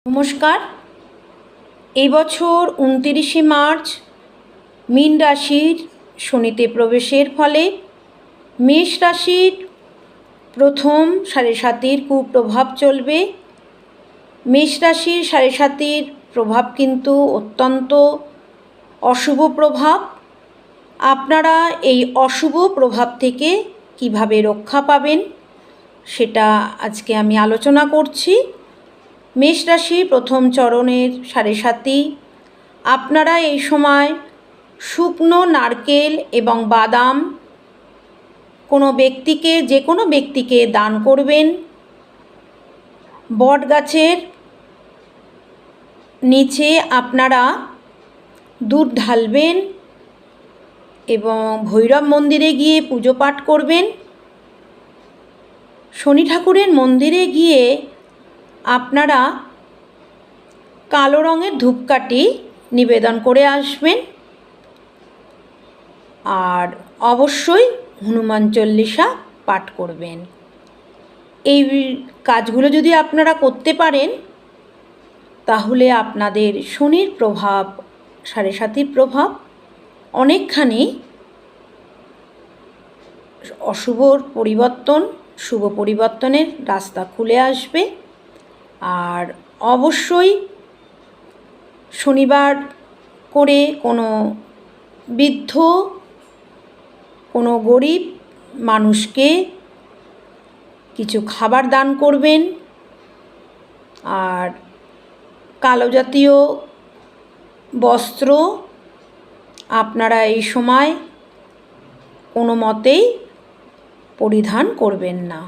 নমস্কার। এই বছর 29শে মার্চ মীন রাশির শনিতে প্রবেশের ফলে মেষ রাশির প্রথম 7.5 কুপ্রভাব চলবে। মেষ রাশির 7.5 প্রভাব কিন্তু অত্যন্ত অশুভ প্রভাব। আপনারা এই অশুভ প্রভাব থেকে কিভাবে রক্ষা পাবেন সেটা আজকে আমি আলোচনা করছি। মেষ রাশি প্রথম চরণের 7.5 আপনারা এই সময় শুকনো নারকেল এবং বাদাম যে কোনো ব্যক্তিকে দান করবেন। বট গাছের নিচে আপনারা দুধ ঢালবেন এবং ভৈরব মন্দিরে গিয়ে পুজো পাঠ করবেন। শনি ঠাকুরের মন্দিরে গিয়ে আপনারা কালো রঙের ধূপকাঠি নিবেদন করে আসবেন আর অবশ্যই হনুমান চল্লিশা পাঠ করবেন। এই কাজগুলো যদি আপনারা করতে পারেন তাহলে আপনাদের শনির প্রভাব 7.5 প্রভাব অনেকখানি অশুভর পরিবর্তন শুভ পরিবর্তনের রাস্তা খুলে আসবে। আর অবশ্যই শনিবার করে কোনো বৃদ্ধ কোনো গরিব মানুষকে কিছু খাবার দান করবেন। আর কালো জাতীয় বস্ত্র আপনারা এই সময় কোনো মতেই পরিধান করবেন না।